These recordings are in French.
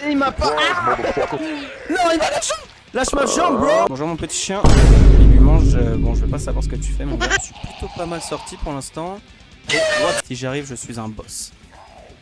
Et il m'a pas... Ah non, il m'a lâché. Lâche ma jambe, bro. Bonjour mon petit chien. Il lui mange... Bon, je vais pas savoir ce que tu fais, mon gars. Je suis plutôt pas mal sorti pour l'instant. Et what? Si j'arrive, je suis un boss.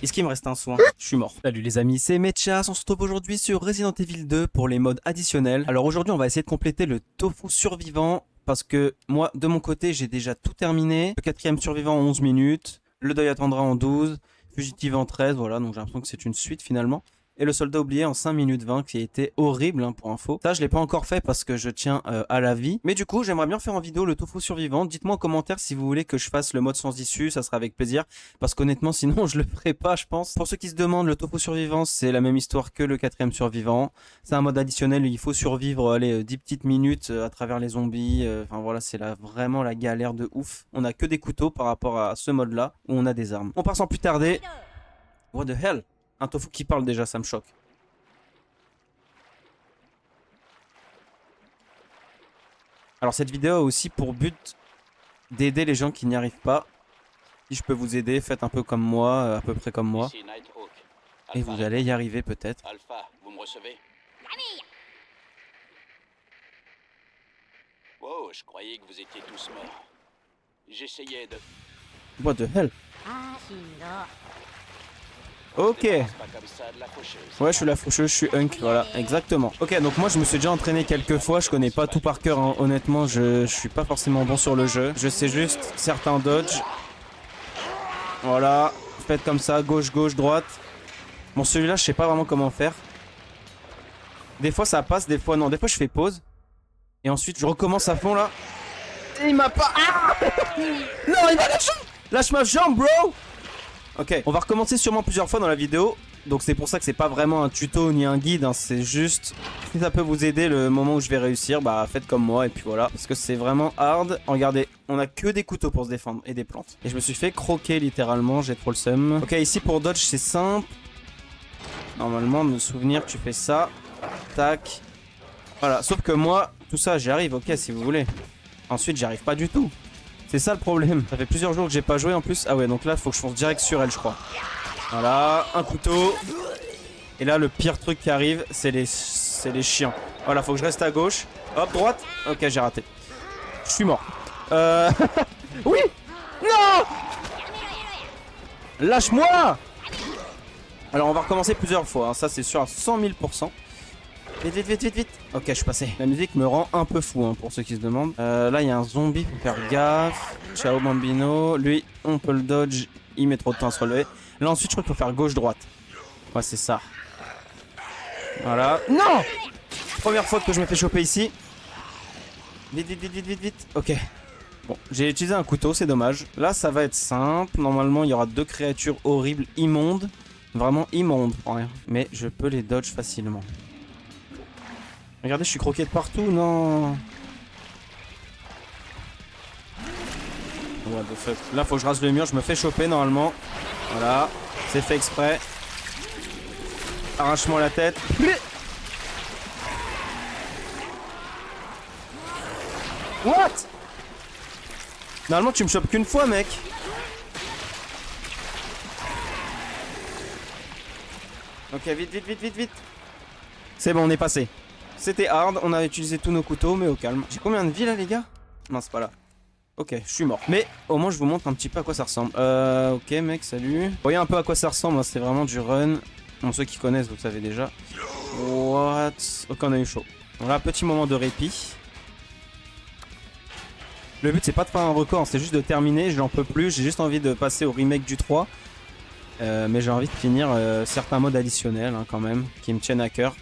Est-ce qu'il me reste un soin? Je suis mort. Salut les amis, c'est Mechas. On se retrouve aujourd'hui sur Resident Evil 2 pour les modes additionnels. Alors aujourd'hui, on va essayer de compléter le tofu survivant. Parce que moi, de mon côté, j'ai déjà tout terminé. Le 4ème survivant en 11 minutes. Le deuil attendra en 12. Fugitive en 13. Voilà, donc j'ai l'impression que c'est une suite finalement. Et le soldat oublié en 5 minutes 20 qui a été horrible hein, pour info. Ça je l'ai pas encore fait parce que je tiens à la vie. Mais du coup j'aimerais bien faire en vidéo le tofu survivant. Dites-moi en commentaire si vous voulez que je fasse le mode sans issue, ça sera avec plaisir. Parce qu'honnêtement sinon je le ferai pas je pense. Pour ceux qui se demandent, le tofu survivant c'est la même histoire que le 4ème survivant. C'est un mode additionnel où il faut survivre allez, 10 petites minutes à travers les zombies. Enfin voilà c'est vraiment la galère de ouf. On a que des couteaux par rapport à ce mode là où on a des armes. On part sans plus tarder. What the hell? Un tofu qui parle déjà, ça me choque. Alors cette vidéo a aussi pour but d'aider les gens qui n'y arrivent pas. Si je peux vous aider, faites un peu comme moi, à peu près comme moi. Et vous allez y arriver peut-être. Alpha, vous me recevez? Wow, je croyais que vous étiez tous morts. J'essayais de... What the hell? Ok. Ouais, je suis la faucheuse, je suis Hunk, voilà, exactement. Ok, donc moi je me suis déjà entraîné quelques fois, je connais pas tout par cœur, hein. Honnêtement, je suis pas forcément bon sur le jeu. Je sais juste certains dodges. Voilà, faites comme ça, gauche, gauche, droite. Bon, celui-là, je sais pas vraiment comment faire. Des fois ça passe, des fois non, des fois je fais pause. Et ensuite je recommence à fond là. Et il m'a pas... Ah non, il m'a lâché. Lâche ma jambe, bro. Ok, on va recommencer sûrement plusieurs fois dans la vidéo. Donc c'est pour ça que c'est pas vraiment un tuto ni un guide hein. C'est juste, si ça peut vous aider le moment où je vais réussir, bah faites comme moi et puis voilà. Parce que c'est vraiment hard. Regardez, on a que des couteaux pour se défendre et des plantes. Et je me suis fait croquer littéralement, j'ai trop le seum. Ok, ici pour dodge c'est simple. Normalement, me souvenir, tu fais ça. Tac. Voilà, sauf que moi, tout ça j'y arrive, ok si vous voulez. Ensuite j'y arrive pas du tout. C'est ça le problème. Ça fait plusieurs jours que j'ai pas joué en plus. Ah ouais, donc là, faut que je fonce direct sur elle, je crois. Voilà, un couteau. Et là, le pire truc qui arrive, c'est les chiens. Voilà, faut que je reste à gauche. Hop, droite. Ok, j'ai raté. Je suis mort. Oui. Non. Lâche-moi. Alors, on va recommencer plusieurs fois. Hein. Ça, c'est sûr à 100 000%. Vite, vite, vite, vite, vite. Ok, je suis passé. La musique me rend un peu fou, hein, pour ceux qui se demandent. Là, il y a un zombie, faut faire gaffe. Ciao, bambino. Lui, on peut le dodge. Il met trop de temps à se relever. Là, ensuite, je crois qu'il faut faire gauche-droite. Ouais, c'est ça. Voilà. Non! Première fois que je me fais choper ici. Vite, vite, vite, vite, vite, vite. Ok. Bon, j'ai utilisé un couteau, c'est dommage. Là, ça va être simple. Normalement, il y aura deux créatures horribles, immondes. Vraiment immondes, pour rien. Mais je peux les dodge facilement. Regardez, je suis croqué de partout, non. What the fuck. Là, faut que je rase le mur, je me fais choper normalement. Voilà, c'est fait exprès. Arrache-moi la tête. What? Normalement, tu me chopes qu'une fois, mec. Ok, vite, vite, vite, vite, vite. C'est bon, on est passé. C'était hard, on a utilisé tous nos couteaux, mais au calme. J'ai combien de vie là, les gars? Non, c'est pas là. Ok, je suis mort. Mais au moins, je vous montre un petit peu à quoi ça ressemble. Ok, mec, salut. Vous voyez un peu à quoi ça ressemble, hein, c'est vraiment du run. Bon, ceux qui connaissent, vous le savez déjà. What? Ok, on a eu chaud. Voilà, petit moment de répit. Le but, c'est pas de faire un record, c'est juste de terminer. J'en peux plus, j'ai juste envie de passer au remake du 3. Mais j'ai envie de finir certains modes additionnels, hein, quand même, qui me tiennent à cœur.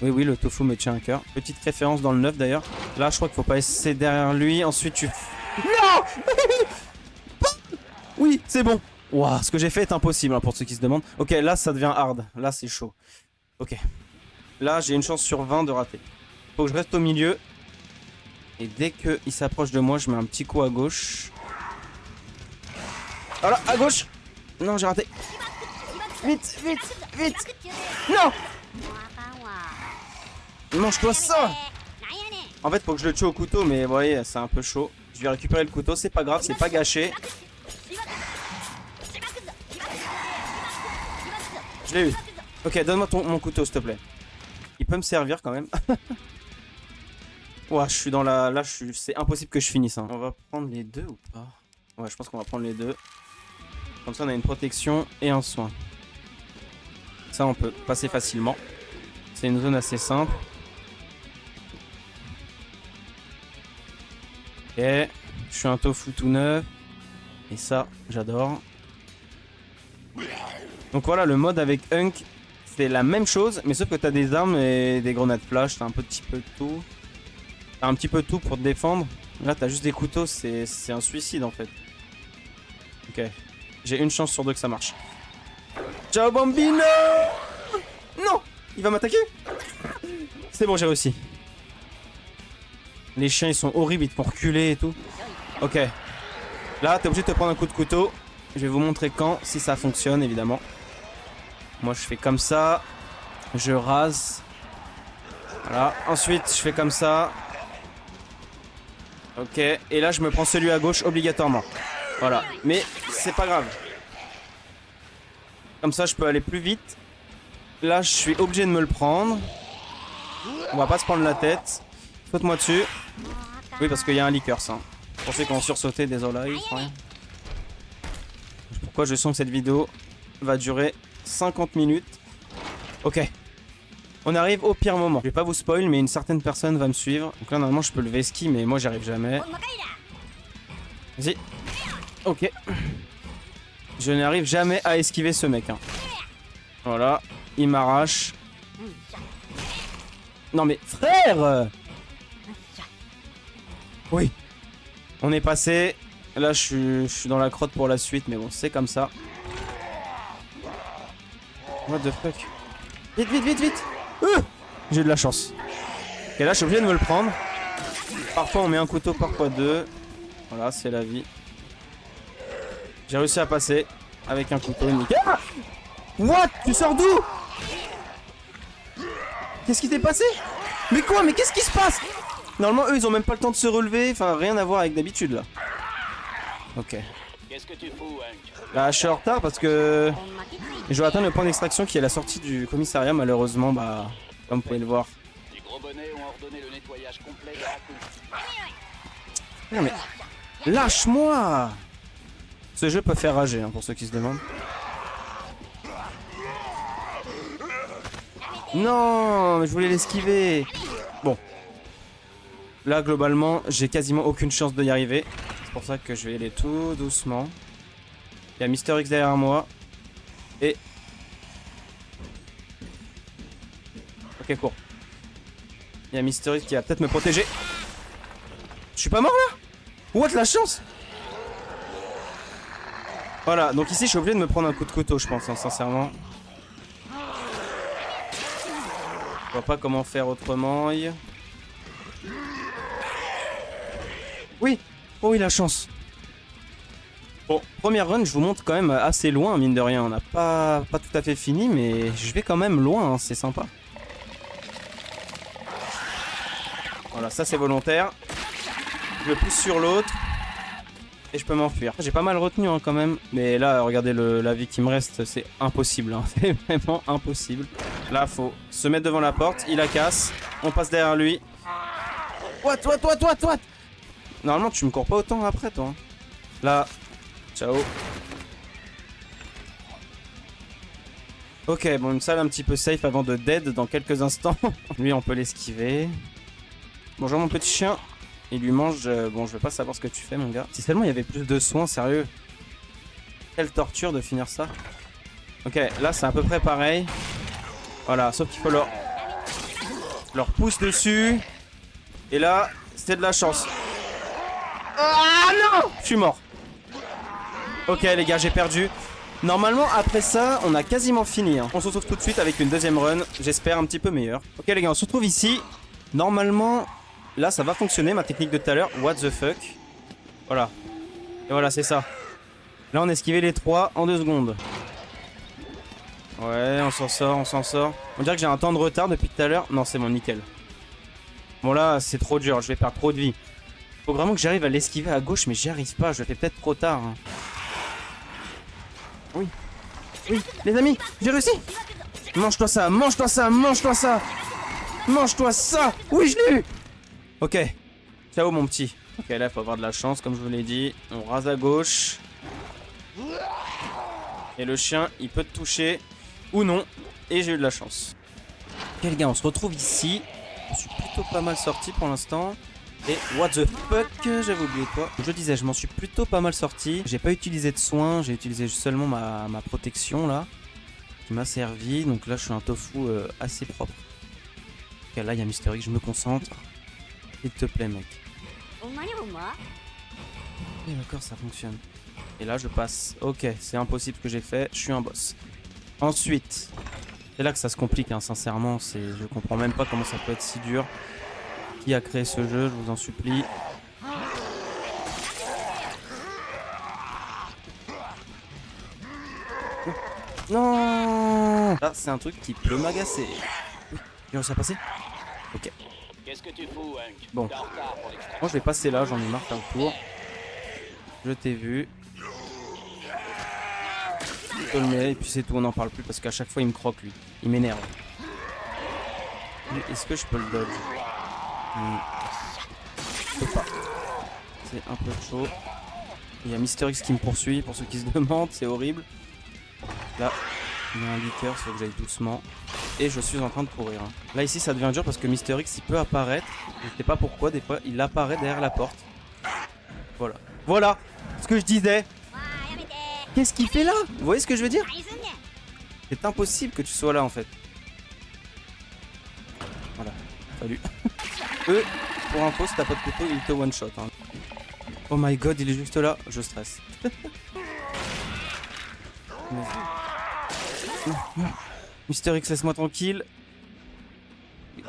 Oui, oui, le tofu me tient à cœur. Petite référence dans le 9 d'ailleurs. Là, je crois qu'il faut pas essayer derrière lui. Ensuite, tu... Non. Oui, c'est bon. Waouh, ce que j'ai fait est impossible, hein, pour ceux qui se demandent. Ok, là, ça devient hard. Là, c'est chaud. Ok. Là, j'ai une chance sur 20 de rater. Faut que je reste au milieu. Et dès qu'il s'approche de moi, je mets un petit coup à gauche. Voilà, à gauche. Non, j'ai raté. Vite, vite, vite. Non. Mange-toi ça! En fait, faut que je le tue au couteau, mais vous voyez, c'est un peu chaud. Je vais récupérer le couteau, c'est pas grave, c'est pas gâché. Je l'ai eu. Ok, donne-moi mon couteau, s'il te plaît. Il peut me servir quand même. Ouah, je suis dans la... Là, c'est impossible que je finisse. Hein. On va prendre les deux ou pas? Ouais, je pense qu'on va prendre les deux. Comme ça, on a une protection et un soin. Ça, on peut passer facilement. C'est une zone assez simple. Ok. Je suis un tofu tout neuf. Et ça, j'adore. Donc voilà, le mode avec Hunk, c'est la même chose, mais sauf que t'as des armes et des grenades flash, t'as un petit peu de tout. T'as un petit peu de tout pour te défendre. Là, t'as juste des couteaux, c'est un suicide en fait. Ok. J'ai une chance sur deux que ça marche. Ciao Bambino! Non! Il va m'attaquer? C'est bon, j'ai réussi. Les chiens, ils sont horribles, ils te font reculer et tout. Ok. Là, t'es obligé de te prendre un coup de couteau. Je vais vous montrer quand, si ça fonctionne, évidemment. Moi, je fais comme ça. Je rase. Voilà. Ensuite, je fais comme ça. Ok. Et là, je me prends celui à gauche obligatoirement. Voilà. Mais c'est pas grave. Comme ça, je peux aller plus vite. Là, je suis obligé de me le prendre. On va pas se prendre la tête. Saute-moi dessus. Oui, parce qu'il y a un liqueur, ça. Pour ceux qui ont sursauté, désolé. Pourquoi je sens que cette vidéo va durer 50 minutes. Ok. On arrive au pire moment. Je vais pas vous spoil, mais une certaine personne va me suivre. Donc là, normalement, je peux lever ski, mais moi, j'y arrive jamais. Vas-y. Ok. Je n'arrive jamais à esquiver ce mec. Hein. Voilà. Il m'arrache. Non mais frère! Oui. On est passé. Là je suis dans la crotte pour la suite. Mais bon c'est comme ça. What the fuck? Vite vite vite vite. J'ai de la chance. Ok là je suis obligé de me le prendre. Parfois on met un couteau, parfois deux. Voilà c'est la vie. J'ai réussi à passer. Avec un couteau nickel. Ah! What? Tu sors d'où? Qu'est-ce qui t'est passé? Mais quoi? Mais qu'est-ce qui se passe? Normalement, eux, ils ont même pas le temps de se relever. Enfin, rien à voir avec d'habitude, là. Ok. Qu'est-ce que tu fous, Hank? Là, je suis en retard parce que je dois atteindre le point d'extraction qui est la sortie du commissariat. Malheureusement, bah, comme vous pouvez le voir. Les gros bonnets ont ordonné le nettoyage complet de Raccoon. Non, mais lâche-moi! Ce jeu peut faire rager, hein, pour ceux qui se demandent. Non, mais je voulais l'esquiver. Bon. Là, globalement, j'ai quasiment aucune chance de y arriver. C'est pour ça que je vais aller tout doucement. Il y a Mister X derrière moi. Et... Ok, cours. Il y a Mister X qui va peut-être me protéger. Je suis pas mort, là? What, la chance? Voilà, donc ici, je suis obligé de me prendre un coup de couteau, je pense, hein, sincèrement. Je vois pas comment faire autrement. Oui. Oh oui, la chance. Bon, première run, je vous montre quand même assez loin, mine de rien. On n'a pas tout à fait fini, mais je vais quand même loin, hein, c'est sympa. Voilà, ça c'est volontaire. Je le pousse sur l'autre. Et je peux m'enfuir. J'ai pas mal retenu hein, quand même. Mais là, regardez la vie qui me reste, c'est impossible. Hein. C'est vraiment impossible. Là, faut se mettre devant la porte. Il la casse. On passe derrière lui. What? Normalement, tu me cours pas autant après, toi. Là. Ciao. Ok, bon, une salle un petit peu safe avant de dead dans quelques instants. Lui, on peut l'esquiver. Bonjour, mon petit chien. Il lui mange... Bon, je veux pas savoir ce que tu fais, mon gars. Si seulement il y avait plus de soins, sérieux. Quelle torture de finir ça. Ok, là, c'est à peu près pareil. Voilà, sauf qu'il faut leur pouce dessus. Et là, c'était de la chance. Ah non! Je suis mort. Ok, les gars, j'ai perdu. Normalement, après ça, on a quasiment fini. Hein. On se retrouve tout de suite avec une deuxième run. J'espère un petit peu meilleure. Ok, les gars, on se retrouve ici. Normalement... Là, ça va fonctionner, ma technique de tout à l'heure. What the fuck? Voilà. Et voilà, c'est ça. Là, on a esquivé les trois en 2 secondes. Ouais, on s'en sort, on s'en sort. On dirait que j'ai un temps de retard depuis tout à l'heure. Non, c'est bon, nickel. Bon, là, c'est trop dur. Je vais perdre trop de vie. Faut vraiment que j'arrive à l'esquiver à gauche, mais j'y arrive pas. Je le fais peut-être trop tard. Hein. Oui. Oui, les amis, j'ai réussi. Mange-toi ça, mange-toi ça, mange-toi ça. Mange-toi ça. Oui, je l'ai eu. Ok. Ciao, mon petit. Ok, là, il faut avoir de la chance, comme je vous l'ai dit. On rase à gauche. Et le chien, il peut te toucher ou non. Et j'ai eu de la chance. Ok, les gars, on se retrouve ici. Je suis plutôt pas mal sorti pour l'instant. Et what the fuck, j'avais oublié quoi. Je disais, je m'en suis plutôt pas mal sorti. J'ai pas utilisé de soins, j'ai utilisé seulement ma protection là. Qui m'a servi. Donc là, je suis un tofu assez propre. Ok, là, il y a Mister X, je me concentre. S'il te plaît, mec. Ok, d'accord, ça fonctionne. Et là, je passe. Ok, c'est impossible ce que j'ai fait. Je suis un boss. Ensuite, c'est là que ça se complique, hein, sincèrement. Je comprends même pas comment ça peut être si dur. Qui a créé ce jeu, je vous en supplie. Non. Là, c'est un truc qui peut m'agacer. Oui, j'ai réussi à passer. Ok. Qu'est-ce que tu fous, Hank? Bon. T'es en retard pour l'extraction. Moi, je vais passer là, j'en ai marre, t'as le tour. Je t'ai vu. Je te le mets, et puis c'est tout, on n'en parle plus parce qu'à chaque fois, il me croque, lui. Il m'énerve. Est-ce que je peux le dodge? Je peux pas. C'est un peu chaud. Il y a Mister X qui me poursuit, pour ceux qui se demandent, c'est horrible. Là, il y a un liqueur, il faut que j'aille doucement. Et je suis en train de courir. Hein. Là, ici, ça devient dur parce que Mister X, il peut apparaître. Je sais pas pourquoi, des fois, il apparaît derrière la porte. Voilà. Voilà ce que je disais. Qu'est-ce qu'il fait là? Vous voyez ce que je veux dire? C'est impossible que tu sois là, en fait. Voilà. Salut. Eux, pour info, si t'as pas de couteau, il te one shot. Hein. Oh my god, il est juste là. Je stresse. Mister X, laisse-moi tranquille.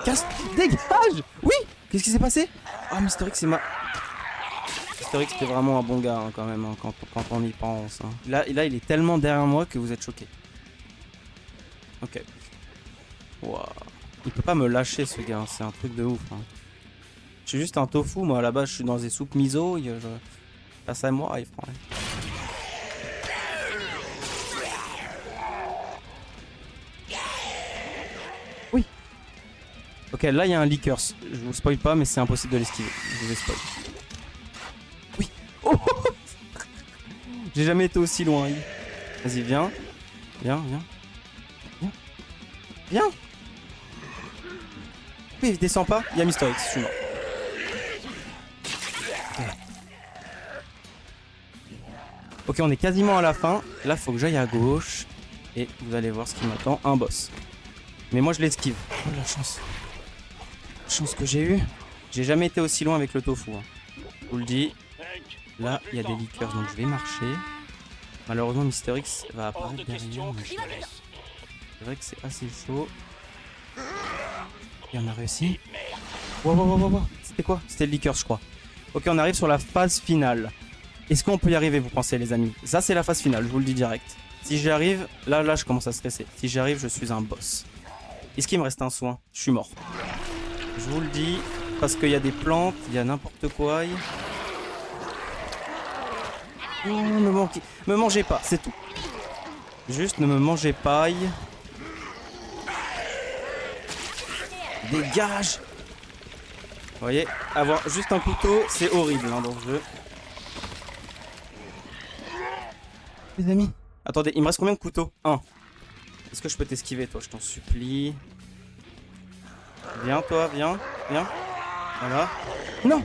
Casse, dégage. Oui. Qu'est-ce qui s'est passé? Ah, Mister X, c'est Mister X, c'était vraiment un bon gars hein, quand même, hein, quand on y pense. Hein. Là, il est tellement derrière moi que vous êtes choqués. Ok. Wow. Il peut pas me lâcher ce gars, hein, c'est un truc de ouf. Hein. Je suis juste un tofu, moi à la base je suis dans des soupes miso, passe à moi, il prend. Oui. Ok, là il y a un liqueurs. Je vous spoil pas, mais c'est impossible de l'esquiver. Je vous ai spoil. Oui. Oh. J'ai jamais été aussi loin. Vas-y, viens. Viens. Viens. Oui, il descend pas. Il y a Mister X, je suis mort. Ok, on est quasiment à la fin. Là, faut que j'aille à gauche. Et vous allez voir ce qui m'attend. Un boss. Mais moi, je l'esquive. Oh, la chance. La chance que j'ai eue. J'ai jamais été aussi loin avec le tofu. Hein. Je vous le dis. Là, il y a des liqueurs, donc je vais marcher. Malheureusement, Mister X va apparaître derrière. C'est vrai que c'est assez chaud. Et on a réussi. Wow. C'était quoi? C'était le liqueur, je crois. Ok, on arrive sur la phase finale. Est-ce qu'on peut y arriver, vous pensez, les amis? Ça, c'est la phase finale, je vous le dis direct. Si j'y arrive, là, je commence à stresser. Si j'y arrive, je suis un boss. Est-ce qu'il me reste un soin? Je suis mort. Je vous le dis, parce qu'il y a des plantes, il y a n'importe quoi. Non, me mangez pas, c'est tout. Juste ne me mangez pas. Dégage. Vous voyez, avoir juste un couteau, c'est horrible hein, dans ce jeu. Les amis. Attendez, il me reste combien de couteaux? Un. Est-ce que je peux t'esquiver, toi? Je t'en supplie. Viens, toi, viens. Voilà. Non.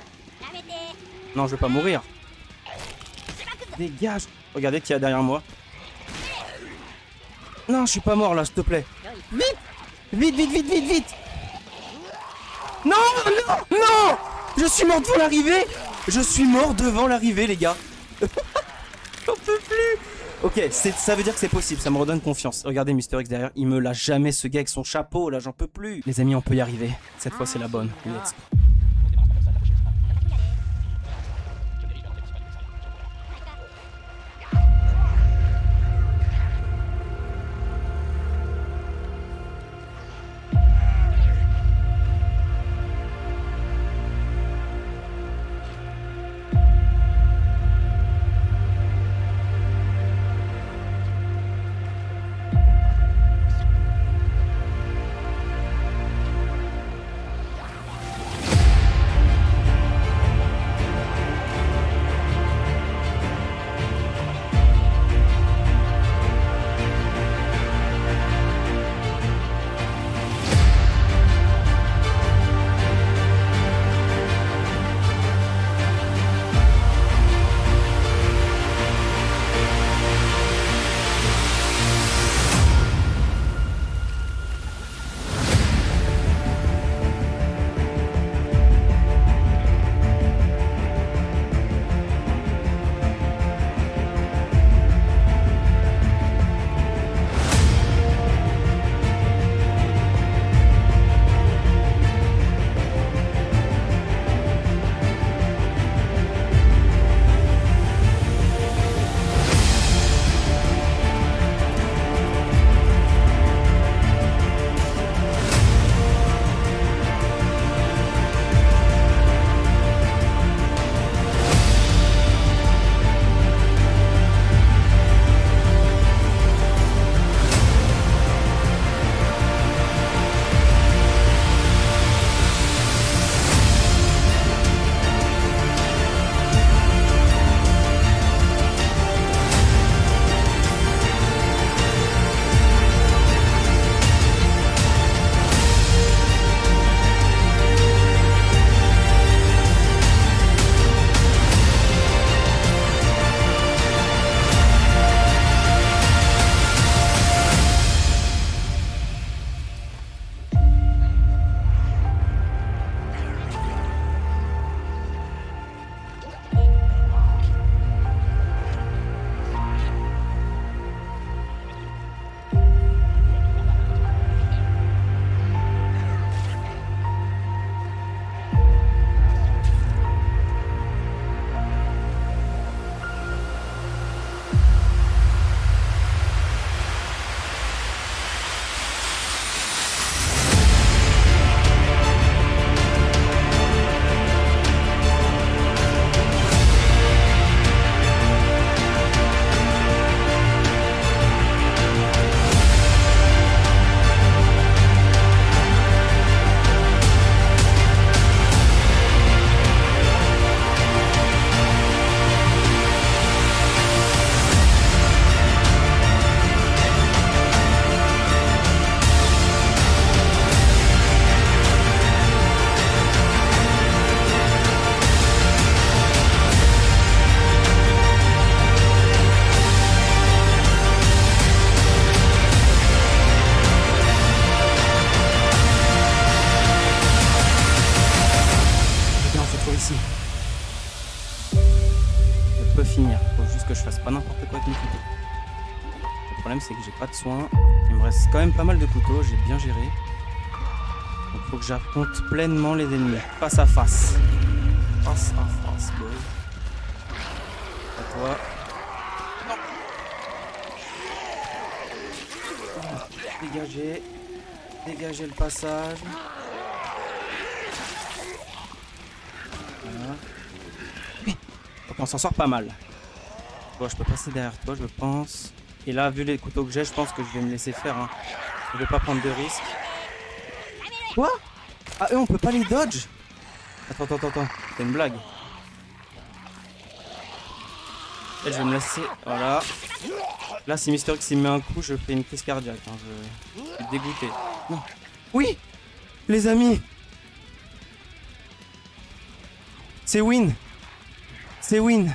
Non, je veux pas mourir. Dégage. Regardez qui y a derrière moi. Non, je suis pas mort là, s'il te plaît. Vite. Non. Je suis mort devant l'arrivée. Je suis mort devant l'arrivée, les gars. J'en peux plus. Ok, ça veut dire que c'est possible, ça me redonne confiance. Regardez Mister X derrière, il me lâche jamais ce gars avec son chapeau, là j'en peux plus. Les amis, on peut y arriver. Cette fois c'est la bonne. Let's go. 000 couteaux. Le problème c'est que j'ai pas de soins. Il me reste quand même pas mal de couteaux, j'ai bien géré. Donc faut que j'affronte pleinement les ennemis. Face à face. Face à face, boy. À toi. Dégagez. Dégagez le passage. Voilà. Donc on s'en sort pas mal. Bon, je peux passer derrière toi, je pense. Et là, vu les couteaux que j'ai, je pense que je vais me laisser faire. Hein. Je vais pas prendre de risques. Quoi? Ah, eux, on peut pas les dodge? Attends. C'est une blague. Et je vais me laisser. Voilà. Là, si Mister X il me met un coup, je fais une crise cardiaque. Hein. Je suis dégoûté. Non. Oui! Les amis! C'est win! C'est win!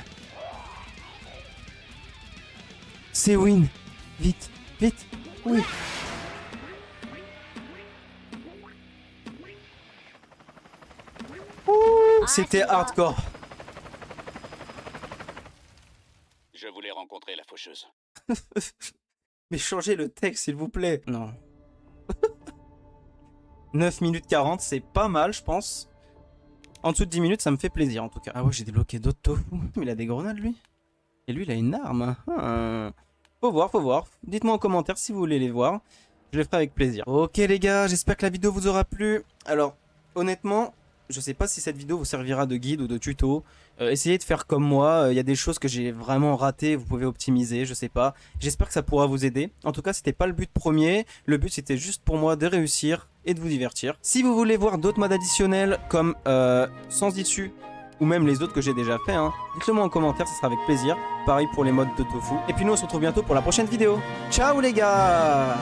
C'est win! Vite! Vite! Oui! C'était hardcore! Je voulais rencontrer la faucheuse. Mais changez le texte, s'il vous plaît! Non. 9 minutes 40, c'est pas mal, je pense. En dessous de 10 minutes, ça me fait plaisir, en tout cas. Ah ouais, j'ai débloqué d'autres tofu. Mais il a des grenades, lui. Et lui, il a une arme. Faut voir. Dites-moi en commentaire si vous voulez les voir. Je les ferai avec plaisir. Ok, les gars, j'espère que la vidéo vous aura plu. Alors, honnêtement, je sais pas si cette vidéo vous servira de guide ou de tuto. Essayez de faire comme moi. Il y a des choses que j'ai vraiment ratées. Vous pouvez optimiser, je sais pas. J'espère que ça pourra vous aider. En tout cas, c'était pas le but premier. Le but, c'était juste pour moi de réussir et de vous divertir. Si vous voulez voir d'autres modes additionnels comme sans issue ou même les autres que j'ai déjà fait, hein, dites-le moi en commentaire, ça sera avec plaisir. Pareil pour les modes de tofu. Et puis nous, on se retrouve bientôt pour la prochaine vidéo. Ciao les gars!